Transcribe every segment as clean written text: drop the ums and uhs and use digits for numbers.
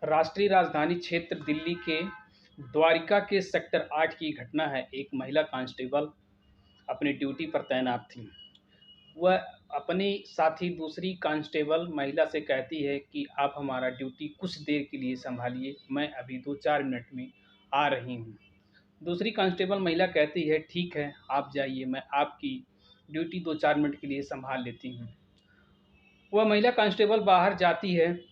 राष्ट्रीय राजधानी क्षेत्र दिल्ली के द्वारिका के सेक्टर 8 की घटना है। एक महिला कांस्टेबल अपनी ड्यूटी पर तैनात थी। वह अपनी साथी दूसरी कांस्टेबल महिला से कहती है कि आप हमारा ड्यूटी कुछ देर के लिए संभालिए, मैं अभी 2-4 मिनट में आ रही हूँ। दूसरी कांस्टेबल महिला कहती है, ठीक है, आप जाइए, मैं आपकी ड्यूटी 2-4 मिनट के लिए संभाल लेती हूँ। वह महिला कांस्टेबल बाहर जाती है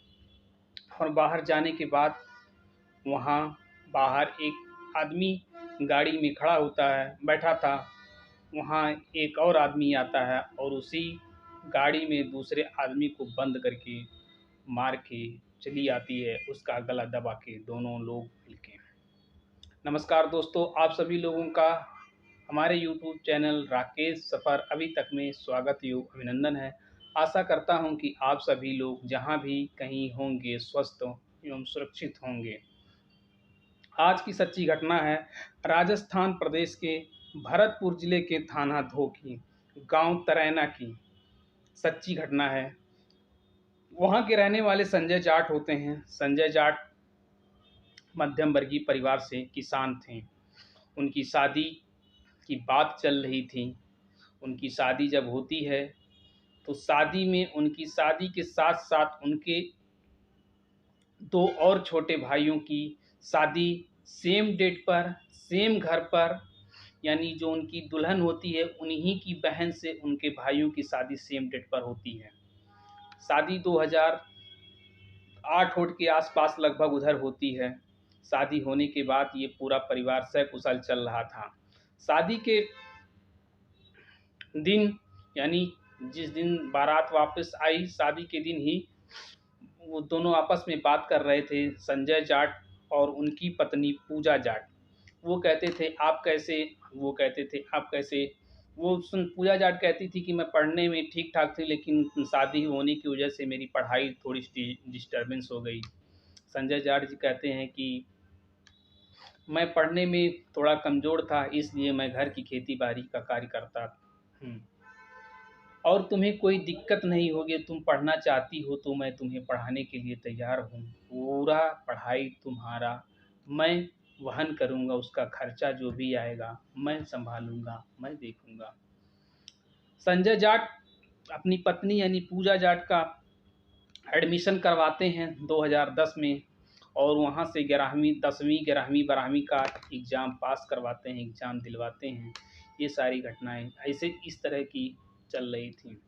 और बाहर जाने के बाद वहाँ बाहर एक आदमी गाड़ी में खड़ा होता है, बैठा था। वहाँ एक और आदमी आता है और उसी गाड़ी में दूसरे आदमी को बंद करके मार के चली आती है, उसका गला दबा के दोनों लोग मिलके। नमस्कार दोस्तों, आप सभी लोगों का हमारे यूट्यूब चैनल राकेश सफ़र अभी तक में स्वागत एवं अभिनंदन है। आशा करता हूं कि आप सभी लोग जहां भी कहीं होंगे स्वस्थ एवं सुरक्षित होंगे। आज की सच्ची घटना है राजस्थान प्रदेश के भरतपुर जिले के थाना धो की गांव तरैना की सच्ची घटना है। वहां के रहने वाले संजय जाट होते हैं। संजय जाट मध्यम वर्गीय परिवार से किसान थे। उनकी शादी की बात चल रही थी। उनकी शादी जब होती है तो शादी में उनकी शादी के साथ साथ उनके 2 और छोटे भाइयों की शादी सेम डेट पर सेम घर पर, यानी जो उनकी दुल्हन होती है उन्हीं की बहन से उनके भाइयों की शादी सेम डेट पर होती है। शादी 2008 के आसपास लगभग उधर होती है। शादी होने के बाद ये पूरा परिवार सकुशल चल रहा था। शादी के दिन, यानी जिस दिन बारात वापस आई, शादी के दिन ही वो दोनों आपस में बात कर रहे थे, संजय जाट और उनकी पत्नी पूजा जाट। वो कहते थे आप कैसे, वो कहते थे आप कैसे। पूजा जाट कहती थी कि मैं पढ़ने में ठीक ठाक थी, लेकिन शादी होने की वजह से मेरी पढ़ाई थोड़ी सी डिस्टर्बेंस हो गई। संजय जाट जी कहते हैं कि मैं पढ़ने में थोड़ा कमज़ोर था, इसलिए मैं घर की खेती बाड़ी का कार्य करता हूँ और तुम्हें कोई दिक्कत नहीं होगी, तुम पढ़ना चाहती हो तो मैं तुम्हें पढ़ाने के लिए तैयार हूँ। पूरा पढ़ाई तुम्हारा मैं वहन करूँगा, उसका खर्चा जो भी आएगा मैं संभालूँगा, मैं देखूँगा। संजय जाट अपनी पत्नी यानी पूजा जाट का एडमिशन करवाते हैं 2010 में और वहाँ से 11वीं 10वीं 11वीं 12वीं का एग्ज़ाम पास करवाते हैं, एग्ज़ाम दिलवाते हैं। ये सारी घटनाएं ऐसे इस तरह की चल रही थी।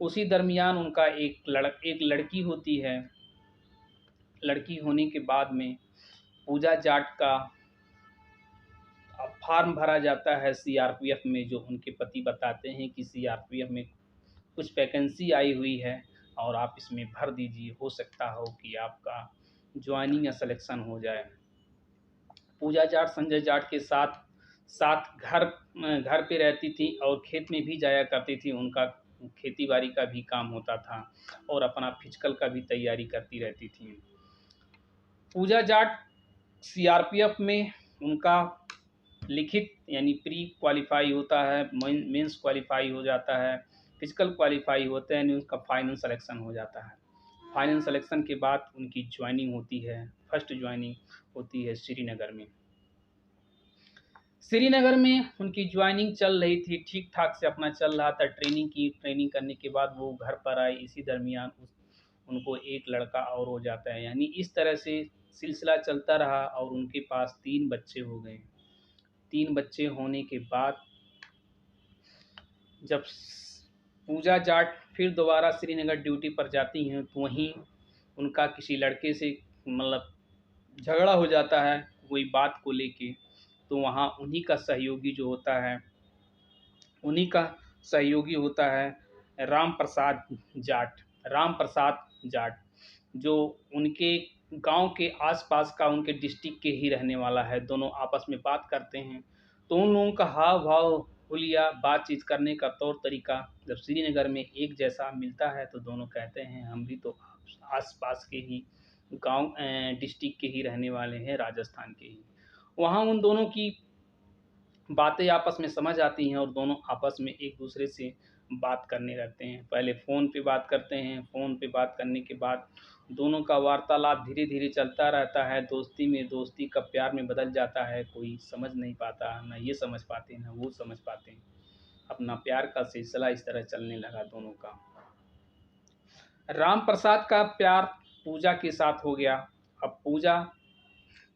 उसी दरमियान उनका एक लड़की होती है। लड़की होने के बाद में पूजा जाट का फॉर्म भरा जाता है सीआरपीएफ में, जो उनके पति बताते हैं कि सीआरपीएफ में कुछ वैकेंसी आई हुई है और आप इसमें भर दीजिए, हो सकता हो कि आपका ज्वाइनिंग या सिलेक्शन हो जाए। पूजा जाट संजय जाट के साथ साथ घर पे रहती थी और खेत में भी जाया करती थी। उनका खेती बाड़ी का भी काम होता था और अपना फिजिकल का भी तैयारी करती रहती थी। पूजा जाट सीआरपीएफ में उनका लिखित यानी प्री क्वालिफाई होता है, मेंस क्वालिफाई हो जाता है, फिजिकल क्वालिफाई होता है, यानी उसका फाइनल सिलेक्शन हो जाता है। फाइनल सिलेक्शन के बाद उनकी ज्वाइनिंग होती है, फर्स्ट ज्वाइनिंग होती है श्रीनगर में। श्रीनगर में उनकी ज्वाइनिंग चल रही थी, ठीक ठाक से अपना चल रहा था। ट्रेनिंग करने के बाद वो घर पर आए। इसी दरमियान उनको एक लड़का और हो जाता है, यानी इस तरह से सिलसिला चलता रहा और उनके पास 3 बच्चे हो गए। 3 बच्चे होने के बाद जब पूजा जाट फिर दोबारा श्रीनगर ड्यूटी पर जाती हैं तो वहीं उनका किसी लड़के से मतलब झगड़ा हो जाता है कोई बात को लेके। तो वहाँ उन्हीं का सहयोगी होता है राम प्रसाद जाट, जो उनके गांव के आसपास का, उनके डिस्ट्रिक्ट के ही रहने वाला है। दोनों आपस में बात करते हैं तो उन लोगों का हाव भाव, हुलिया, बातचीत करने का तौर तरीका जब श्रीनगर में एक जैसा मिलता है तो दोनों कहते हैं हम भी तो आसपास के ही गांव डिस्ट्रिक्ट के ही रहने वाले हैं, राजस्थान के ही। वहाँ उन दोनों की बातें आपस में समझ आती हैं और दोनों आपस में एक दूसरे से बात करने लगते हैं। पहले फ़ोन पे बात करते हैं, फ़ोन पे बात करने के बाद दोनों का वार्तालाप धीरे-धीरे चलता रहता है, दोस्ती में दोस्ती कब प्यार में बदल जाता है, कोई समझ नहीं पाता, ना ये समझ पाते हैं, ना वो समझ पाते हैं। अपना प्यार का सिलसिला इस तरह चलने लगा दोनों का। राम प्रसाद का प्यार पूजा के साथ हो गया। अब पूजा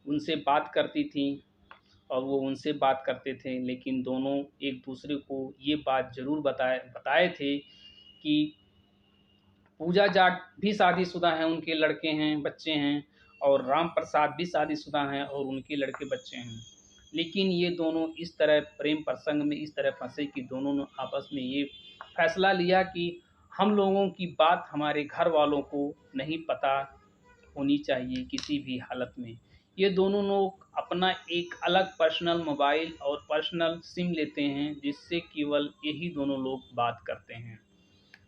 उनसे बात करती थी और वो उनसे बात करते थे, लेकिन दोनों एक दूसरे को ये बात ज़रूर बताए बताए थे कि पूजा जाट भी शादीशुदा हैं, उनके लड़के हैं, बच्चे हैं, और राम प्रसाद भी शादीशुदा हैं और उनके लड़के बच्चे हैं। लेकिन ये दोनों इस तरह प्रेम प्रसंग में इस तरह फंसे कि दोनों ने आपस में ये फैसला लिया कि हम लोगों की बात हमारे घर वालों को नहीं पता होनी चाहिए किसी भी हालत में। ये दोनों लोग अपना एक अलग पर्सनल मोबाइल और पर्सनल सिम लेते हैं, जिससे केवल यही दोनों लोग बात करते हैं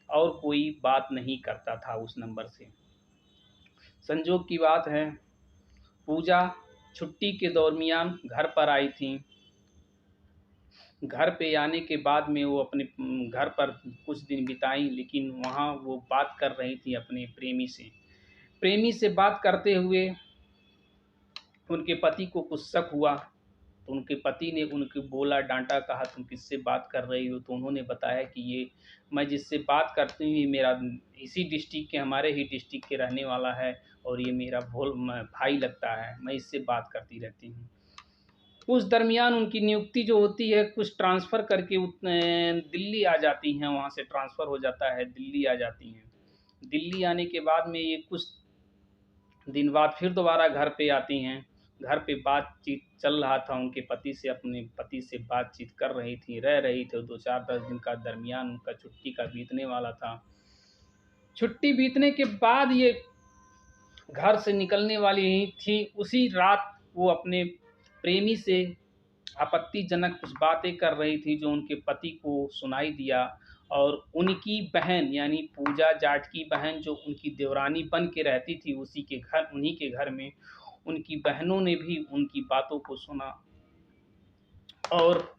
और कोई बात नहीं करता था उस नंबर से। संजोग की बात है, पूजा छुट्टी के दरमियान घर पर आई थी। घर पे आने के बाद में वो अपने घर पर कुछ दिन बिताई, लेकिन वहाँ वो बात कर रही थी अपने प्रेमी से। प्रेमी से बात करते हुए उनके पति को कुछ शक हुआ, तो उनके पति ने उनको बोला, डाँटा, कहा तुम किससे बात कर रही हो? तो उन्होंने बताया कि ये मैं जिससे बात करती हूँ ये मेरा इसी डिस्ट्रिक्ट के, हमारे ही डिस्ट्रिक्ट के रहने वाला है और ये मेरा भाई लगता है, मैं इससे बात करती रहती हूँ। उस दरमियान उनकी नियुक्ति जो होती है कुछ ट्रांसफ़र करके दिल्ली आ जाती हैं, वहाँ से ट्रांसफ़र हो जाता है, दिल्ली आ जाती हैं। दिल्ली आने के बाद में ये कुछ दिन बाद फिर दोबारा घर पे आती हैं। घर पे बातचीत चल रहा था, उनके पति से, अपने पति से बातचीत कर रही थी, रह रही थी। 2-4-10 दिन का दरमियान उनका छुट्टी का बीतने वाला था। छुट्टी बीतने के बाद ये घर से निकलने वाली ही थी, उसी रात वो अपने प्रेमी से आपत्तिजनक कुछ बातें कर रही थी जो उनके पति को सुनाई दिया, और उनकी बहन यानी पूजा जाट की बहन जो उनकी देवरानी बन के रहती थी उसी के घर, उन्हीं के घर में, उनकी बहनों ने भी उनकी बातों को सुना और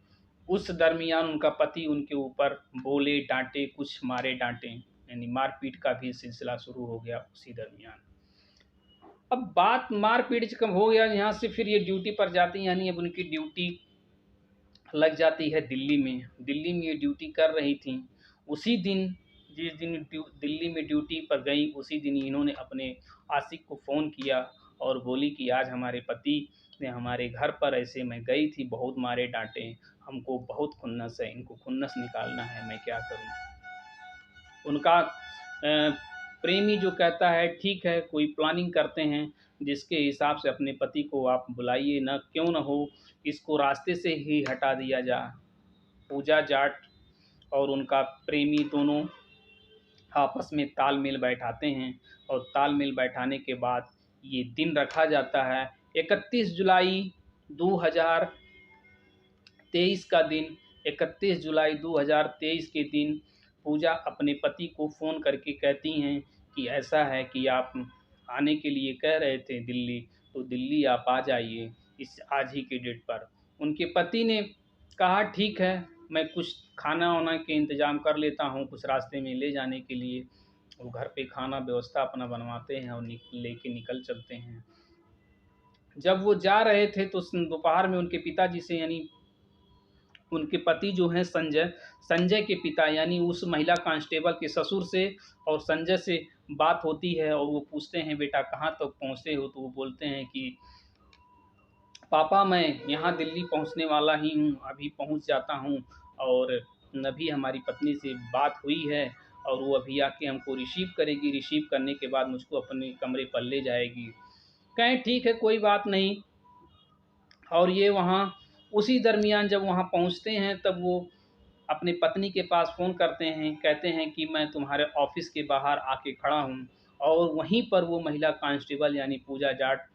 उस दरमियान उनका पति उनके ऊपर बोले, डांटे, कुछ मारे डांटे, यानी मारपीट का भी सिलसिला शुरू हो गया उसी दरमियान। अब बात मारपीट कब हो गया, यहाँ से फिर ये ड्यूटी पर जाती, यानी अब उनकी ड्यूटी लग जाती है दिल्ली में। दिल्ली में ये ड्यूटी कर रही थी। उसी दिन, जिस दिन दिल्ली में ड्यूटी पर गई, उसी दिन इन्होंने अपने आशिक को फ़ोन किया और बोली कि आज हमारे पति ने हमारे घर पर ऐसे, मैं गई थी, बहुत मारे डांटे, हमको बहुत खुन्नस है, इनको खुन्नस निकालना है, मैं क्या करूं। उनका प्रेमी जो कहता है ठीक है, कोई प्लानिंग करते हैं जिसके हिसाब से अपने पति को आप बुलाइए, ना क्यों ना हो इसको रास्ते से ही हटा दिया जाए। पूजा जाट और उनका प्रेमी दोनों आपस में तालमेल बैठाते हैं और तालमेल बैठाने के बाद ये दिन रखा जाता है 31 जुलाई 2023 का दिन। 31 जुलाई 2023 के दिन पूजा अपने पति को फ़ोन करके कहती हैं कि ऐसा है कि आप आने के लिए कह रहे थे दिल्ली, तो दिल्ली आप आ जाइए इस आज ही के डेट पर। उनके पति ने कहा ठीक है, मैं कुछ खाना वाना के इंतज़ाम कर लेता हूँ, कुछ रास्ते में ले जाने के लिए। वो घर पे खाना व्यवस्था अपना बनवाते हैं और लेके निकल चलते हैं। जब वो जा रहे थे तो दोपहर में उनके पिताजी से, यानी उनके पति जो हैं संजय, संजय के पिता यानी उस महिला कांस्टेबल के ससुर से और संजय से बात होती है और वो पूछते हैं बेटा कहाँ तक पहुँचे हो, तो वो बोलते हैं कि पापा मैं यहाँ दिल्ली पहुँचने वाला ही हूँ, अभी पहुँच जाता हूँ, और अभी हमारी पत्नी से बात हुई है और वो अभी आके हमको रिसीव करेगी, रिसीव करने के बाद मुझको अपने कमरे पर ले जाएगी। कहें ठीक है, कोई बात नहीं। और ये वहाँ उसी दरमियान जब वहाँ पहुँचते हैं तब वो अपनी पत्नी के पास फ़ोन करते हैं, कहते हैं कि मैं तुम्हारे ऑफ़िस के बाहर आके खड़ा हूँ, और वहीं पर वो महिला कांस्टेबल यानी पूजा जाट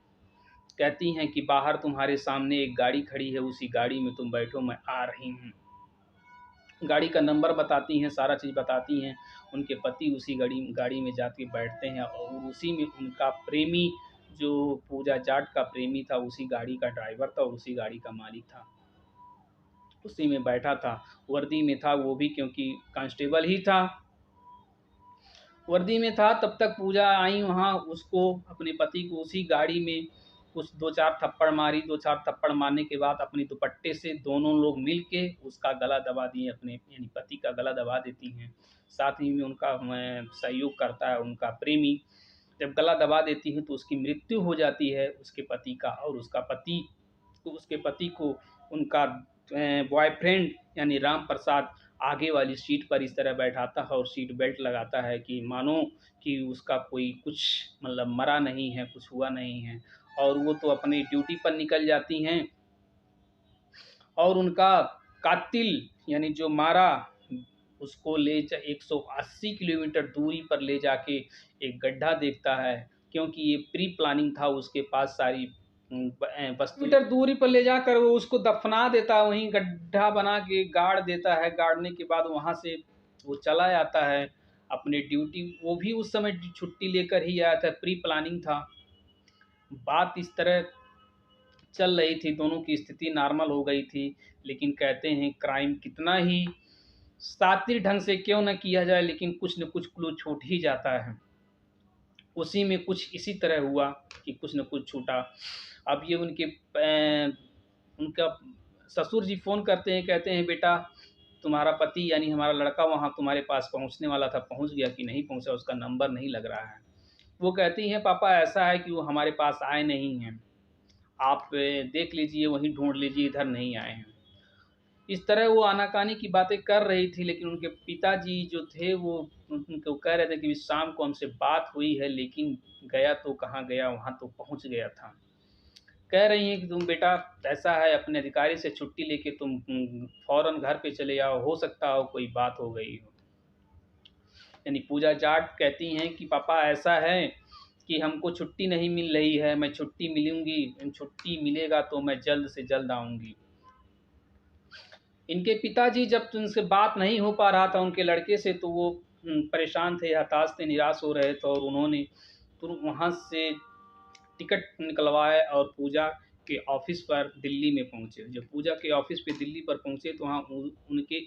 कहती हैं कि बाहर तुम्हारे सामने एक गाड़ी खड़ी है, उसी गाड़ी में तुम बैठो, मैं आ रही हूँ। गाड़ी का नंबर बताती हैं, सारा चीज़ बताती हैं। उनके पति उसी गाड़ी में जाके बैठते हैं और उसी में उनका प्रेमी, जो पूजा जाट का प्रेमी था, उसी गाड़ी का ड्राइवर था और उसी गाड़ी का मालिक था। उसी में बैठा था, वर्दी में था वो भी, क्योंकि कांस्टेबल ही था, वर्दी में था। तब तक पूजा आई वहाँ, उसको अपने पति को उसी गाड़ी में कुछ 2-4 थप्पड़ मारी। 2-4 थप्पड़ मारने के बाद अपने दुपट्टे से दोनों लोग मिल के उसका गला दबा दिए, अपने यानी पति का गला दबा देती हैं। साथ ही में उनका सहयोग करता है उनका प्रेमी। जब गला दबा देती हैं तो उसकी मृत्यु हो जाती है उसके पति का, और उसके पति को उनका बॉयफ्रेंड यानी राम प्रसाद आगे वाली सीट पर इस तरह बैठाता है और सीट बेल्ट लगाता है कि मानो कि उसका कोई कुछ मतलब मरा नहीं है, कुछ हुआ नहीं है। और वो तो अपनी ड्यूटी पर निकल जाती हैं, और उनका कातिल यानी जो मारा उसको 180 किलोमीटर दूरी पर ले जाके एक गड्ढा देखता है, क्योंकि ये प्री प्लानिंग था, उसके पास सारी वस्तु मीटर दूरी पर ले जाकर वो उसको दफना देता है, वहीं गड्ढा बना के गाड़ देता है। गाड़ने के बाद वहाँ से वो चला जाता है अपने ड्यूटी। वो भी उस समय छुट्टी लेकर ही आया था, प्री प्लानिंग था। बात इस तरह चल रही थी, दोनों की स्थिति नॉर्मल हो गई थी, लेकिन कहते हैं क्राइम कितना ही शातिर ढंग से क्यों न किया जाए, लेकिन कुछ न कुछ क्लू छूट ही जाता है। उसी में कुछ इसी तरह हुआ कि कुछ न कुछ छूटा। अब ये उनका ससुर जी फ़ोन करते हैं, कहते हैं बेटा तुम्हारा पति यानी हमारा लड़का वहाँ तुम्हारे पास पहुँचने वाला था, पहुँच गया कि नहीं पहुँचा, उसका नंबर नहीं लग रहा है। वो कहती हैं पापा ऐसा है कि वो हमारे पास आए नहीं हैं, आप देख लीजिए, वहीं ढूंढ लीजिए, इधर नहीं आए हैं। इस तरह वो आनाकानी की बातें कर रही थी, लेकिन उनके पिताजी जो थे वो उनको कह रहे थे कि शाम को हमसे बात हुई है, लेकिन गया तो कहाँ गया, वहाँ तो पहुँच गया था। कह रही हैं कि तुम बेटा ऐसा है, अपने अधिकारी से छुट्टी लेके तुम फौरन घर पे चले आओ, हो सकता हो कोई बात हो गई हो। यानी पूजा जाट कहती हैं कि पापा ऐसा है कि हमको छुट्टी नहीं मिल रही है, मैं छुट्टी मिलेगा तो मैं जल्द से जल्द आऊँगी। इनके पिताजी जब उनसे बात नहीं हो पा रहा था उनके लड़के से, तो वो परेशान थे, हताश थे, निराश हो रहे थे, और उन्होंने वहाँ से टिकट निकलवाए और पूजा के ऑफिस पर दिल्ली में पहुँचे। जब पूजा के ऑफिस पे दिल्ली पर पहुँचे तो वहाँ उनके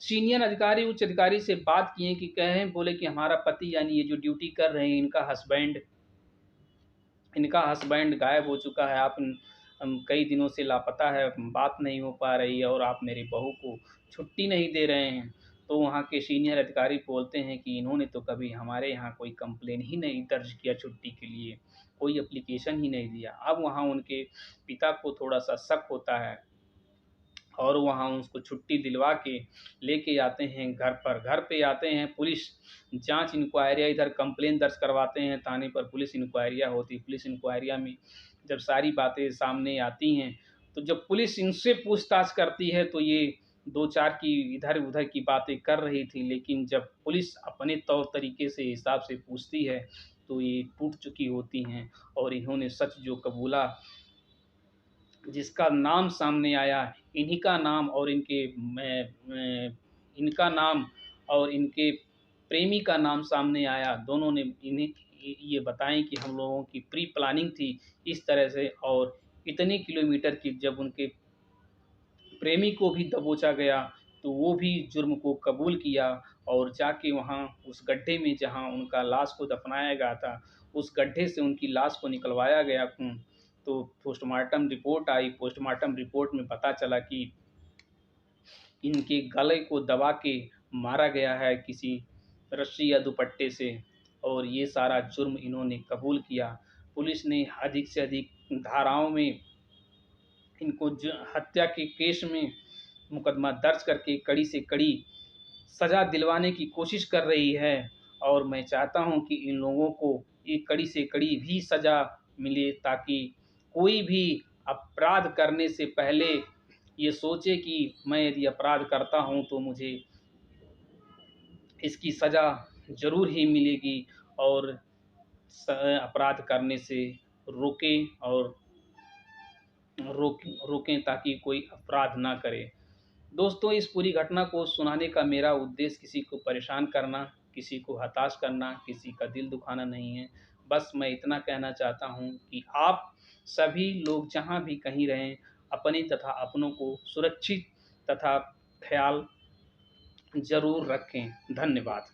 सीनियर अधिकारी, उच्च अधिकारी से बात किए कि कहें, बोले कि हमारा पति यानी ये जो ड्यूटी कर रहे हैं इनका हस्बैंड गायब हो चुका है, आप कई दिनों से लापता है, बात नहीं हो पा रही है, और आप मेरी बहू को छुट्टी नहीं दे रहे हैं। तो वहाँ के सीनियर अधिकारी बोलते हैं कि इन्होंने तो कभी हमारे यहाँ कोई कंप्लेन ही नहीं दर्ज किया, छुट्टी के लिए कोई एप्लीकेशन ही नहीं दिया। अब वहाँ उनके पिता को थोड़ा सा शक होता है, और वहाँ उसको छुट्टी दिलवा के लेके आते हैं घर पर। घर पे आते हैं, पुलिस जांच इंक्वायरिया, इधर कंप्लेन दर्ज करवाते हैं थाने पर, पुलिस इंक्वायरिया होती। पुलिस इंक्वायरिया में जब सारी बातें सामने आती हैं, तो जब पुलिस इनसे पूछताछ करती है तो ये 2-4 की इधर उधर की बातें कर रही थी, लेकिन जब पुलिस अपने तौर तरीके से हिसाब से पूछती है तो ये टूट चुकी होती हैं, और इन्होंने सच जो कबूला, जिसका नाम सामने आया, इन्हीं का नाम और इनका नाम और इनके प्रेमी का नाम सामने आया। दोनों ने इन्हें ये बताएं कि हम लोगों की प्री प्लानिंग थी इस तरह से, और इतने किलोमीटर की जब उनके प्रेमी को भी दबोचा गया तो वो भी जुर्म को कबूल किया, और जाके वहाँ उस गड्ढे में जहाँ उनका लाश को दफनाया गया था, उस गड्ढे से उनकी लाश को निकलवाया गया। तो पोस्टमार्टम रिपोर्ट आई। पोस्टमार्टम रिपोर्ट में पता चला कि इनके गले को दबा के मारा गया है किसी रस्सी या दुपट्टे से, और ये सारा जुर्म इन्होंने कबूल किया। पुलिस ने अधिक से अधिक धाराओं में इनको हत्या के केस में मुकदमा दर्ज करके कड़ी से कड़ी सज़ा दिलवाने की कोशिश कर रही है, और मैं चाहता हूं कि इन लोगों को एक कड़ी से कड़ी भी सज़ा मिले, ताकि कोई भी अपराध करने से पहले ये सोचे कि मैं यदि अपराध करता हूं तो मुझे इसकी सज़ा ज़रूर ही मिलेगी, और अपराध करने से रोकें, और रोकें ताकि कोई अपराध ना करे। दोस्तों, इस पूरी घटना को सुनाने का मेरा उद्देश्य किसी को परेशान करना, किसी को हताश करना, किसी का दिल दुखाना नहीं है। बस मैं इतना कहना चाहता हूँ कि आप सभी लोग जहाँ भी कहीं रहें, अपने तथा अपनों को सुरक्षित तथा ख्याल ज़रूर रखें। धन्यवाद।